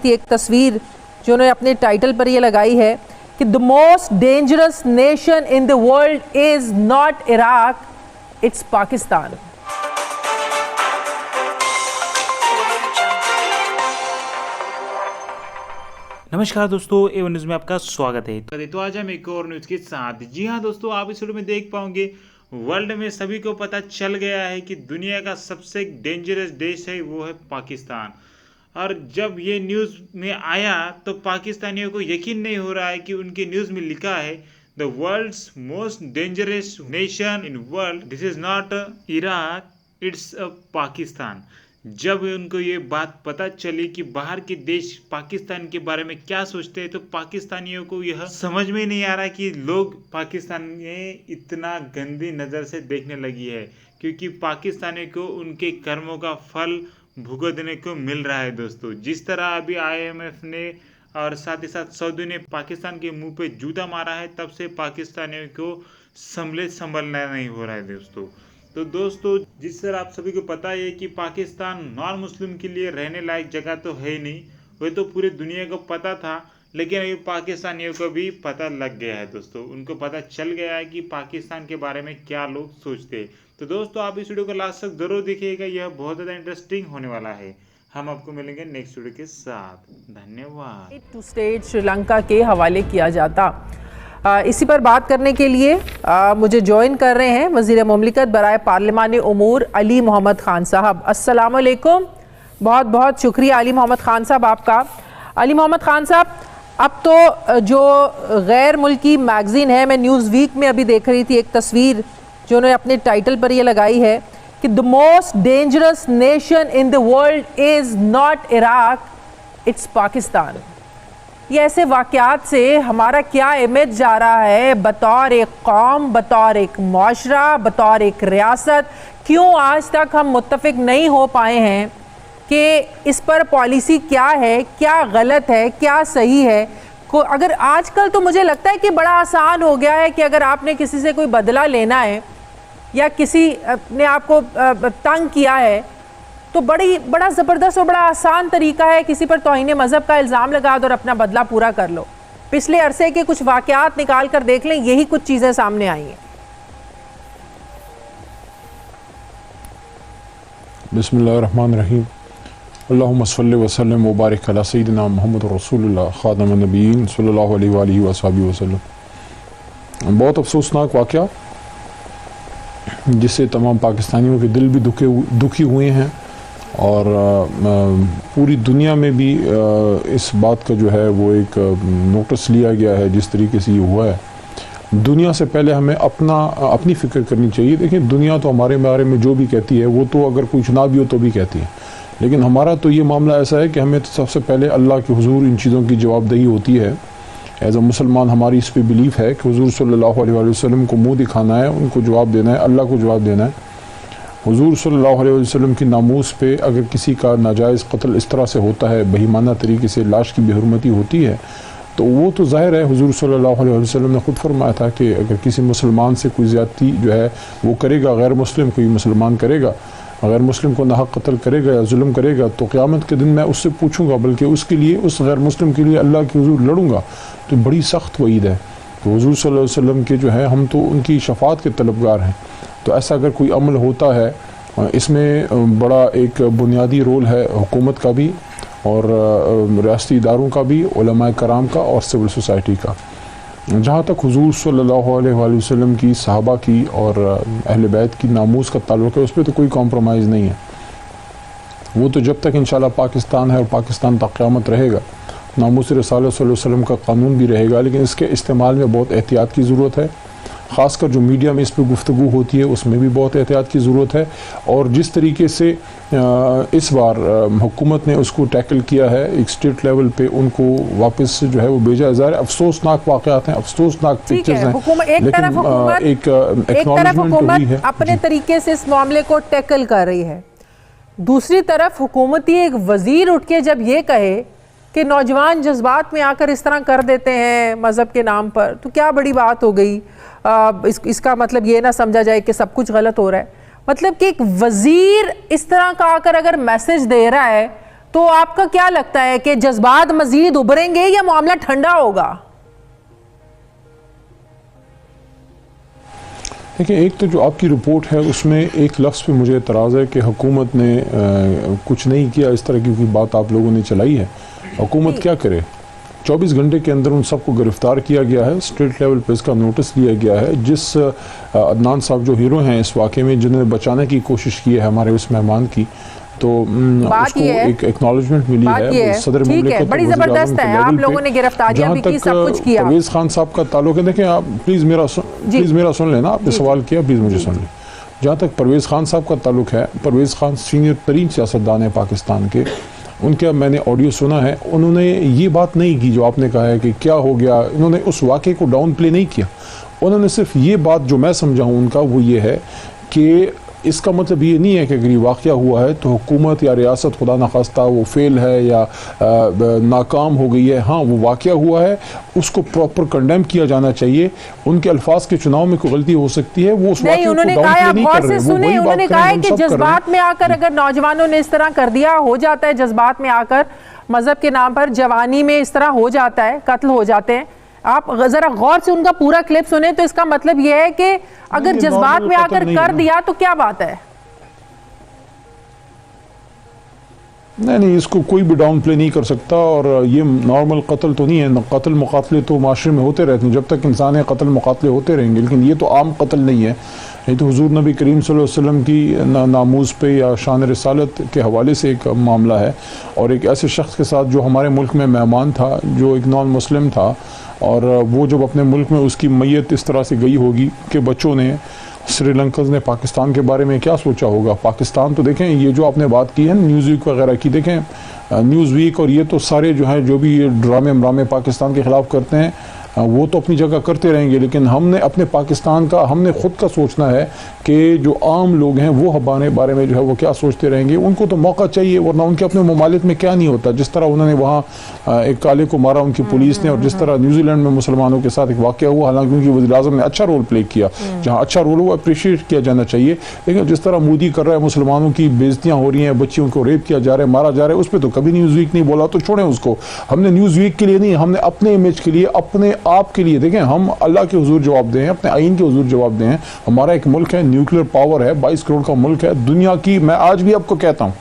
एक तस्वीर जो उन्होंने अपने टाइटल पर ये लगाई है कि the most dangerous nation in the world is not Iraq, it's Pakistan. नमस्कार दोस्तों, एवन न्यूज़ में आपका स्वागत है। तो आज हम एक और न्यूज़ के साथ। जी हाँ दोस्तों, आप इस वीडियो में देख पाओगे वर्ल्ड में सभी को पता चल गया है कि दुनिया का सबसे डेंजरस देश है वो है पाकिस्तान। और जब ये न्यूज़ में आया तो पाकिस्तानियों को यकीन नहीं हो रहा है कि उनके न्यूज़ में लिखा है the world's most dangerous nation in world, this is not Iraq, it's Pakistan. जब उनको ये बात पता चली कि बाहर के देश पाकिस्तान के बारे में क्या सोचते हैं, तो पाकिस्तानियों को यह समझ में नहीं आ रहा कि लोग पाकिस्तान में इतना गंदी नज़र से देखने लगी है, क्योंकि पाकिस्तानियों को उनके कर्मों का फल भुगतने को मिल रहा है। दोस्तों, जिस तरह अभी IMF ने और साथ ही साथ सऊदी ने पाकिस्तान के मुंह पे जूता मारा है, तब से पाकिस्तानियों को संभलना नहीं हो रहा है दोस्तों। तो दोस्तों, जिस तरह आप सभी को पता है कि पाकिस्तान नॉन मुस्लिम के लिए रहने लायक जगह तो है ही नहीं, वह तो पूरी दुनिया को पता था, लेकिन अभी पाकिस्तानियों को भी पता लग गया है दोस्तों। उनको पता चल गया है कि पाकिस्तान के बारे में क्या लोग सोचते हैं। तो दोस्तों, आप इस वीडियो को लास्ट तक जरूर देखिएगा, यह बहुत ज़्यादा इंटरेस्टिंग होने वाला है। हम आपको मिलेंगे नेक्स्ट वीडियो के साथ। धन्यवाद। टू स्टेट श्रीलंका के हवाले किया जाता। इसी पर बात करने के लिए मुझे ज्वाइन कर रहे हैं वज़ीर मुमलिकत बराए पार्लिमानी उमूर अली मोहम्मद खान साहब। अस्सलाम वालेकुम। बहुत बहुत शुक्रिया अली मोहम्मद खान साहब आपका। अली मोहम्मद खान साहब, अब तो जो गैर मुल्की मैगज़ीन है, मैं न्यूज़ वीक में अभी देख रही थी एक तस्वीर जो उन्होंने अपने टाइटल पर ये लगाई है कि the most dangerous nation in the world is not Iraq, it's Pakistan. ये ऐसे वाक़यात से हमारा क्या इमेज जा रहा है बतौर एक कौम, बतौर एक माशरा, बतौर एक रियासत? क्यों आज तक हम मुत्तफ़िक नहीं हो पाए हैं कि इस पर पॉलिसी क्या है, क्या गलत है, क्या सही है? अगर आजकल तो मुझे लगता है कि बड़ा आसान हो गया है कि अगर आपने किसी से कोई बदला लेना है या किसी ने आपको तंग किया है, तो बड़ा ज़बरदस्त और बड़ा आसान तरीका है किसी पर तौहीन मज़हब का इल्ज़ाम लगा दो और अपना बदला पूरा कर लो। पिछले अरसे के कुछ वाक़यात निकाल कर देख लें, यही कुछ चीज़ें सामने आई हैं। बिस्मिल्लाहिर्रहमानिर्रहीम। अल्लाहुम्मा सल्लि व सल्लिम व बारिक अला सय्यिदिना मुहम्मद रसूलुल्लाह खातमुन नबिय्यीन सल्लल्लाहु अलैहि वसल्लम। बहुत अफसोसनाक वाक़या जिससे तमाम पाकिस्तानियों के दिल भी दुखी हुए हैं और पूरी दुनिया में भी इस बात का जो है वो एक नोटिस लिया गया है। जिस तरीके से ये हुआ है, दुनिया से पहले हमें अपनी फ़िक्र करनी चाहिए। देखिए, दुनिया तो हमारे बारे में जो भी कहती है वो तो अगर कुछ ना भी हो तो भी कहती है, लेकिन हमारा तो ये मामला ऐसा है कि हमें तो सबसे पहले अल्लाह के हुजूर इन चीज़ों की जवाबदेही होती है। एज़ अ मुसलमान हमारी इस पर बिलीफ है कि हुजूर सल्लल्लाहु अलैहि वसल्लम को मुँह दिखाना है, उनको जवाब देना है, अल्लाह को जवाब देना है। हुजूर सल्लल्लाहु अलैहि वसल्लम की नामूस पे अगर किसी का नाजायज़ कत्ल इस तरह से होता है, बेईमाना तरीके से लाश की बेहुरमती होती है, तो वो तो ज़ाहिर है हुजूर सल्लल्लाहु अलैहि वसल्लम ने ख़ुद फरमाया था कि अगर किसी मुसलमान से कोई ज़्यादती जो है वो करेगा, गैर मुस्लिम कोई मुसलमान करेगा, अगर मुस्लिम को नाहक कत्ल करेगा या जुल्म करेगा, तो क़यामत के दिन मैं उससे पूछूंगा, बल्कि उसके लिए, उस गैर मुस्लिम के लिए अल्लाह के हुजूर लड़ूंगा। तो बड़ी सख्त वईद है। तो हुजूर सल्लल्लाहु अलैहि वसल्लम के जो है, हम तो उनकी शफाअत के तलबगार हैं। तो ऐसा अगर कोई अमल होता है, इसमें बड़ा एक बुनियादी रोल है हुकूमत का भी और रियासती इदारों का भी, उलमाए कराम का और सिविल सोसाइटी का। जहाँ तक हुजूर सल्लल्लाहु अलैहि वसल्लम की, सहाबा की और अहले बैत की नामूस का ताल्लुक़ है, उस पर तो कोई कॉम्प्रोमाइज़ नहीं है। वो तो जब तक इंशाल्लाह पाकिस्तान है और पाकिस्तान तक क़यामत रहेगा, नामूस रसूलुल्लाह सल्लल्लाहु अलैहि वसल्लम का कानून भी रहेगा। लेकिन इसके इस्तेमाल में बहुत एहतियात की ज़रूरत है, ख़ासकर जो मीडिया में इस पर गुफ्तगू होती है उसमें भी बहुत एहतियात की ज़रूरत है। और जिस तरीके से इस बार हुकूमत ने उसको टैकल किया है एक स्टेट लेवल पे, उनको वापस जो है वो भेजा जा रहा है। अफसोसनाक वाक़यात हैं, अफसोसनाक पिक्चर्स हैं, लेकिन एक एक्नॉलेजमेंट तो हुई है। अपने तरीके से इस मामले को टैकल कर रही है। दूसरी तरफ हुकूमती एक वज़ीर उठ के जब ये कहे कि नौजवान जज्बात में आकर इस तरह कर देते हैं मज़हब के नाम पर, तो क्या बड़ी बात हो गई। इसका मतलब ये ना समझा जाए कि सब कुछ गलत हो रहा है। मतलब कि एक वज़ीर इस तरह का आकर अगर मैसेज दे रहा है तो आपका क्या लगता है कि जज्बात मजीद उभरेंगे या मामला ठंडा होगा? देखिए, एक तो जो आपकी रिपोर्ट है उसमें एक लफ्ज़ पे मुझे एतराज़ है कि हुकूमत ने कुछ नहीं किया, इस तरह की बात आप लोगों ने चलाई है। हुकूमत क्या करे? 24 घंटे के अंदर उन सबको गिरफ्तार किया गया है, स्टेट लेवल पे इसका नोटिस लिया गया है। जिस अदनान साहब जो हीरो हैं इस वाक़े में, जिन्होंने बचाने की कोशिश की है हमारे उस मेहमान की, तो उसको एक एक्नॉलेजमेंट मिली है सदर मुमलिकत, बड़ी जबरदस्त है। आप लोगों ने गिरफ्तारियां भी की, सब कुछ किया। परवेज़ खान साहब का ताल्लुक है, देखें आप प्लीज़ मेरा सुन लेना, आपने सवाल किया, प्लीज़ मुझे सुन लें। जहाँ तक परवेज़ खान साहब का ताल्लुक है, परवेज़ खान सीनियर तरीन सियासतदान है पाकिस्तान के। उनका मैंने ऑडियो सुना है, उन्होंने ये बात नहीं की जो आपने कहा है कि क्या हो गया। उन्होंने उस वाक़े को डाउन प्ले नहीं किया। उन्होंने सिर्फ ये बात जो मैं समझा हूँ उनका, वो ये है कि इसका मतलब ये नहीं है कि अगर ये वाक़या हुआ है तो हुकूमत या रियासत खुदा न खास्ता वो फेल है या नाकाम हो गई है। हाँ, वो वाक़या हुआ है, उसको प्रॉपर कंडेम किया जाना चाहिए। उनके अल्फाज के चुनाव में कोई गलती हो सकती है, वो उस वाक़े को डाउन प्ले नहीं कर रहे। उन्होंने कहा है कि जज्बात में आकर अगर नौजवानों ने इस तरह कर दिया, हो जाता है जज्बात में आकर, मजहब के नाम पर जवानी में इस तरह हो जाता है, कत्ल हो जाते हैं। आप जरा गौर से उनका पूरा क्लिप सुने तो इसका मतलब यह है कि अगर जज्बात में आकर कर दिया तो क्या बात है? नहीं, इसको कोई भी डाउन प्ले नहीं कर सकता। और ये नॉर्मल कत्ल तो नहीं है। कत्ल मुकातले तो माशरे में होते रहते हैं, जब तक इंसान है कत्ल मुकातले होते रहेंगे, लेकिन ये तो आम कत्ल नहीं है। ये तो हुजूर नबी करीम सल्लल्लाहु अलैहि वसल्लम की नामूस पे या शान रिसालत के हवाले से एक मामला है। और एक ऐसे शख्स के साथ जो हमारे मुल्क में मेहमान था, जो एक नॉन मुस्लिम था, और वो जब अपने मुल्क में उसकी मैयत इस तरह से गई होगी कि बच्चों ने, श्रीलंकन ने पाकिस्तान के बारे में क्या सोचा होगा। पाकिस्तान तो देखें, ये जो आपने बात की है न्यूज़ वीक वगैरह की, देखें न्यूज़ वीक और ये तो सारे जो हैं, जो भी ये ड्रामे पाकिस्तान के ख़िलाफ़ करते हैं, वो तो अपनी जगह करते रहेंगे, लेकिन हमने अपने पाकिस्तान का, हमने ख़ुद का सोचना है कि जो आम लोग हैं वो हमारे बारे में जो है वो क्या सोचते रहेंगे। उनको तो मौका चाहिए, वरना उनके अपने ममालिक में क्या नहीं होता। जिस तरह उन्होंने वहाँ एक काले को मारा उनकी पुलिस ने, और जिस तरह न्यूजीलैंड में मुसलमानों के साथ एक वाक़या हुआ, हालांकि उनकी वज़ीर-ए-आज़म ने अच्छा रोल प्ले किया, जहाँ अच्छा रोल हुआ अप्रिशिएट किया जाना चाहिए। लेकिन जिस तरह मोदी कर रहा है, मुसलमानों की बेइज्जतियाँ हो रही हैं, बच्चियों को रेप किया जा रहा है, मारा जा रहा है, उस पर तो कभी न्यूज़ वीक नहीं बोला। तो छोड़ें उसको। हमने न्यूज़ वीक के लिए नहीं, हमने अपने इमेज के लिए, अपने आप के लिए, देखें हम अल्लाह के हुजूर जवाब दें, अपने आइन के हुजूर जवाब दें। हमारा एक मुल्क है, न्यूक्लियर पावर है, 22 करोड़ का मुल्क है दुनिया की। मैं आज भी आपको कहता हूँ,